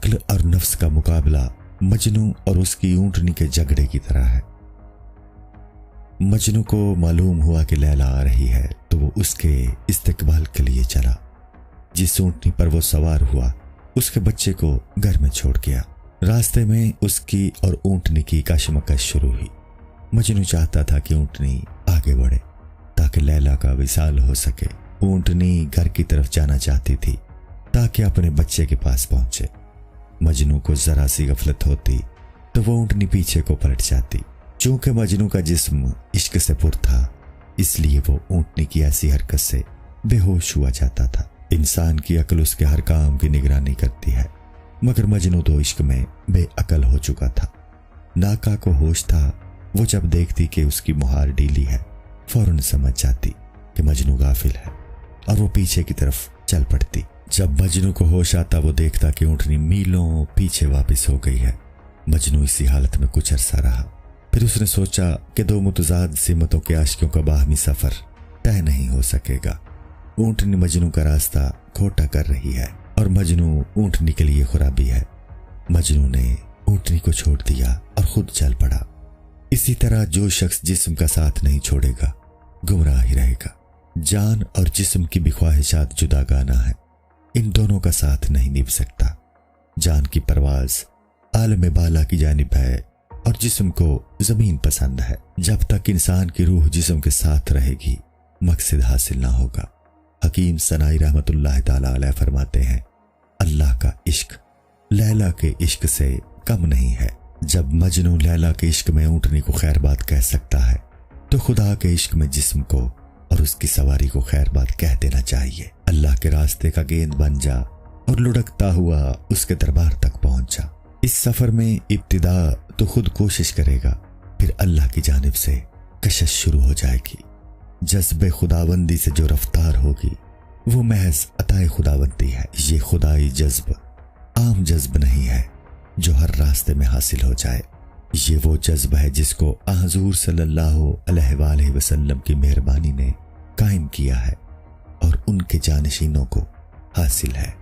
عقل اور نفس کا مقابلہ مجنو اور اس کی اونٹنی کے جھگڑے کی طرح ہے۔ مجنو کو معلوم ہوا کہ لیلا آ رہی ہے تو وہ اس کے استقبال کے لیے چلا۔ جس اونٹنی پر وہ سوار ہوا اس کے بچے کو گھر میں چھوڑ گیا۔ راستے میں اس کی اور اونٹنی کی کشمکش شروع ہوئی۔ مجنو چاہتا تھا کہ اونٹنی آگے بڑھے تاکہ لیلا کا وصال ہو سکے۔ اونٹنی گھر کی طرف جانا چاہتی تھی تاکہ اپنے بچے کے پاس پہنچے۔ مجنو کو ذرا سی غفلت ہوتی تو وہ اونٹنی پیچھے کو پلٹ جاتی۔ چونکہ مجنو کا جسم عشق سے پر تھا اس لیے وہ اونٹنی کی ایسی حرکت سے بے ہوش ہوا جاتا تھا۔ انسان کی عقل اس کے ہر کام کی نگرانی کرتی ہے، مگر مجنو تو عشق میں بے عقل ہو چکا تھا۔ ناکا کو ہوش تھا، وہ جب دیکھتی کہ اس کی مہار ڈھیلی ہے فوراً سمجھ جاتی کہ مجنو غافل ہے اور وہ پیچھے کی طرف چل پڑتی۔ جب مجنو کو ہوش آتا وہ دیکھتا کہ اونٹنی میلوں پیچھے واپس ہو گئی ہے۔ مجنو اسی حالت میں کچھ عرصہ رہا، پھر اس نے سوچا کہ دو متضاد سمتوں کے عاشقوں کا باہمی سفر طے نہیں ہو سکے گا۔ اونٹنی مجنو کا راستہ کھوٹا کر رہی ہے اور مجنو اونٹنی کے لیے خرابی ہے۔ مجنو نے اونٹنی کو چھوڑ دیا اور خود چل پڑا۔ اسی طرح جو شخص جسم کا ساتھ نہیں چھوڑے گا گمراہ ہی رہے گا۔ جان اور جسم کی بھی خواہشات جدا گانا ہے، ان دونوں کا ساتھ نہیں نبھ سکتا۔ جان کی پرواز عالم بالا کی جانب ہے اور جسم کو زمین پسند ہے۔ جب تک انسان کی روح جسم کے ساتھ رہے گی مقصد حاصل نہ ہوگا۔ حکیم سنائی رحمت اللہ تعالی علیہ فرماتے ہیں، اللہ کا عشق لیلا کے عشق سے کم نہیں ہے۔ جب مجنو لیلا کے عشق میں اونٹنی کو خیر بات کہہ سکتا ہے تو خدا کے عشق میں جسم کو اور اس کی سواری کو خیر بات کہہ دینا چاہیے۔ اللہ کے راستے کا گیند بن جا اور لڑکتا ہوا اس کے دربار تک پہنچا۔ اس سفر میں ابتدا تو خود کوشش کرے گا، پھر اللہ کی جانب سے کشش شروع ہو جائے گی۔ جذب خداوندی سے جو رفتار ہوگی وہ محض عطائے خداوندی ہے۔ یہ خدائی جذب عام جذب نہیں ہے جو ہر راستے میں حاصل ہو جائے۔ یہ وہ جذب ہے جس کو حضور صلی اللہ علیہ وآلہ وسلم کی مہربانی نے قائم کیا ہے اور ان کے جانشینوں کو حاصل ہے۔